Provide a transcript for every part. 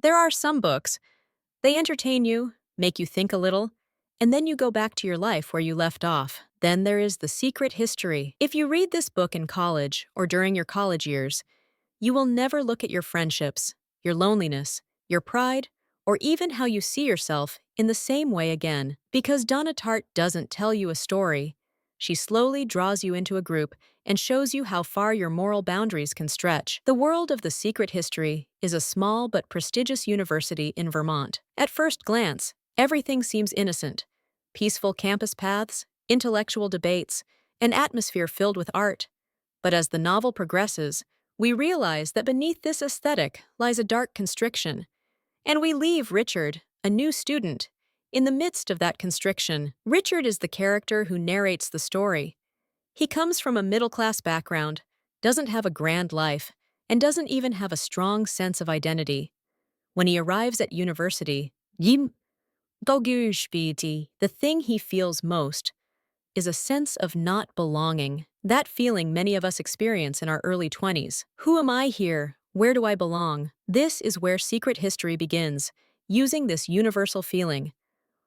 There are some books. They entertain you, make you think a little, and then you go back to your life where you left off. Then there is The Secret History. If you read this book in college or during your college years, you will never look at your friendships, your loneliness, your pride, or even how you see yourself in the same way again. Because Donna Tartt doesn't tell you a story, she slowly draws you into a group and shows you how far your moral boundaries can stretch. The world of The Secret History is a small but prestigious university in Vermont. At first glance, everything seems innocent. Peaceful campus paths, intellectual debates, an atmosphere filled with art. But as the novel progresses, we realize that beneath this aesthetic lies a dark constriction. And we leave Richard, a new student, in the midst of that constriction. Richard is the character who narrates the story. He comes from a middle-class background, doesn't have a grand life, and doesn't even have a strong sense of identity. When he arrives at university, the thing he feels most is a sense of not belonging. That feeling many of us experience in our early 20s. Who am I here? Where do I belong? This is where Secret History begins, using this universal feeling.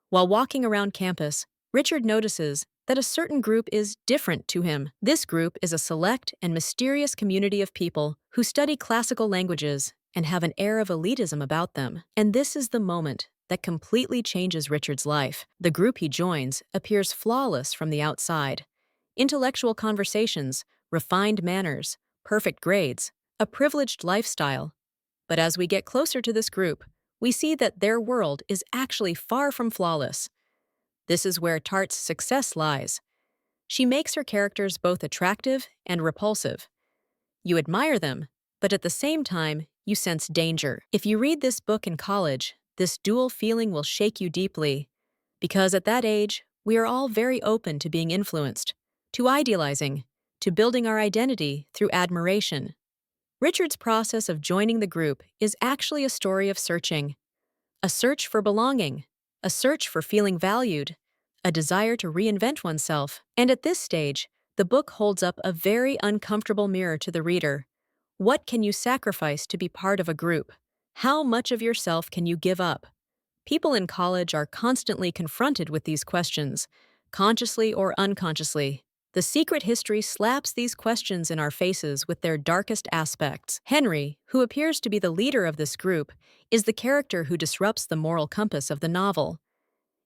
While walking around campus, Richard notices that a certain group is different to him. This group is a select and mysterious community of people who study classical languages and have an air of elitism about them. And this is the moment that completely changes Richard's life. The group he joins appears flawless from the outside. Intellectual conversations, refined manners, perfect grades, a privileged lifestyle. But as we get closer to this group, we see that their world is actually far from flawless. This is where Tartt's success lies. She makes her characters both attractive and repulsive. You admire them, but at the same time, you sense danger. If you read this book in college, this dual feeling will shake you deeply, because at that age, we are all very open to being influenced, to idealizing, to building our identity through admiration. Richard's process of joining the group is actually a story of searching. A search for belonging, a search for feeling valued, a desire to reinvent oneself. And at this stage, the book holds up a very uncomfortable mirror to the reader. What can you sacrifice to be part of a group? How much of yourself can you give up? People in college are constantly confronted with these questions, consciously or unconsciously. The Secret History slaps these questions in our faces with their darkest aspects. Henry, who appears to be the leader of this group, is the character who disrupts the moral compass of the novel.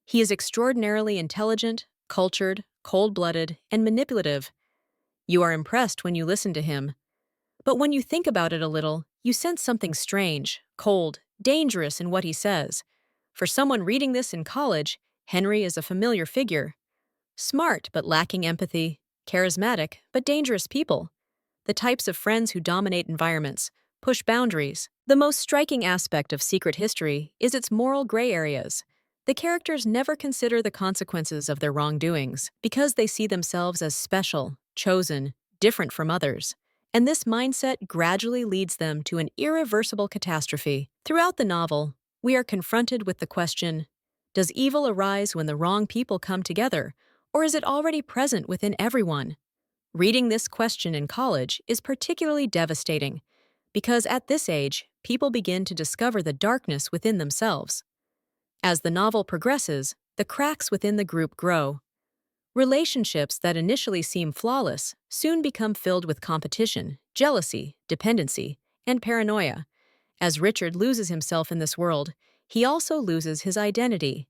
He is extraordinarily intelligent, cultured, cold-blooded, and manipulative. You are impressed when you listen to him. But when you think about it a little, you sense something strange, cold, dangerous in what he says. For someone reading this in college, Henry is a familiar figure. Smart but lacking empathy, charismatic but dangerous people. The types of friends who dominate environments, push boundaries. The most striking aspect of Secret History is its moral gray areas. The characters never consider the consequences of their wrongdoings because they see themselves as special, chosen, different from others. And this mindset gradually leads them to an irreversible catastrophe. Throughout the novel, we are confronted with the question, does evil arise when the wrong people come together, or is it already present within everyone? Reading this question in college is particularly devastating because at this age, people begin to discover the darkness within themselves. As the novel progresses, the cracks within the group grow. Relationships that initially seem flawless soon become filled with competition, jealousy, dependency, and paranoia. As Richard loses himself in this world, he also loses his identity.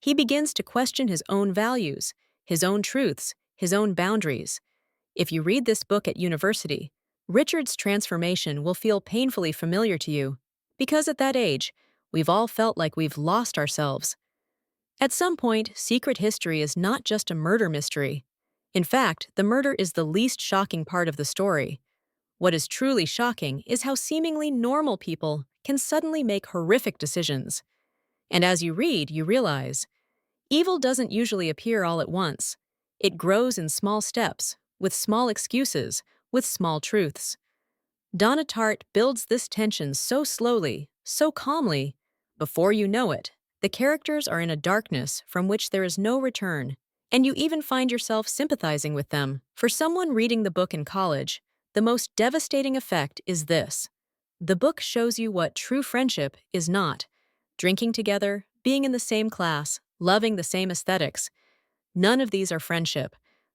He begins to question his own values, his own truths, his own boundaries. If you read this book at university, Richard's transformation will feel painfully familiar to you, because at that age, we've all felt like we've lost ourselves. At some point, Secret History is not just a murder mystery. In fact, the murder is the least shocking part of the story. What is truly shocking is how seemingly normal people can suddenly make horrific decisions. And as you read, you realize, evil doesn't usually appear all at once. It grows in small steps, with small excuses, with small truths. Donna Tartt builds this tension so slowly, so calmly. Before you know it, the characters are in a darkness from which there is no return, and you even find yourself sympathizing with them. For someone reading the book in college, the most devastating effect is this. The book shows you what true friendship is not. Drinking together, being in the same class, loving the same aesthetics. None of these are friendship.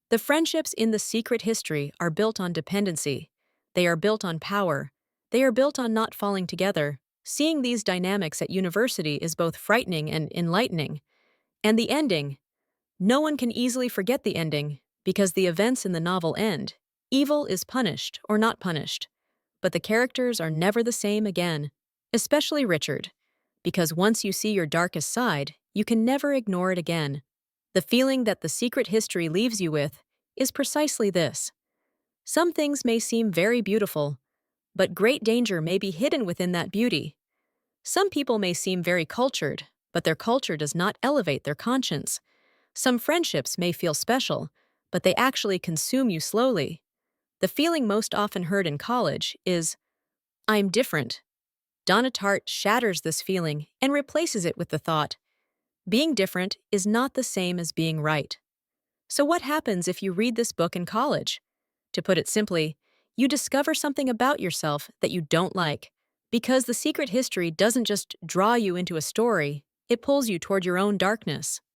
The friendships in The Secret History are built on dependency. They are built on power. They are built on not falling together. Seeing these dynamics at university is both frightening and enlightening. And the ending. No one can easily forget the ending, because the events in the novel end. Evil is punished or not punished. But the characters are never the same again, especially Richard. Because once you see your darkest side, you can never ignore it again. The feeling that The Secret History leaves you with is precisely this. Some things may seem very beautiful, but great danger may be hidden within that beauty. Some people may seem very cultured, but their culture does not elevate their conscience. Some friendships may feel special, but they actually consume you slowly. The feeling most often heard in college is, I'm different. Donna Tartt shatters this feeling and replaces it with the thought, being different is not the same as being right. So what happens if you read this book in college? To put it simply, you discover something about yourself that you don't like. Because The Secret History doesn't just draw you into a story, it pulls you toward your own darkness.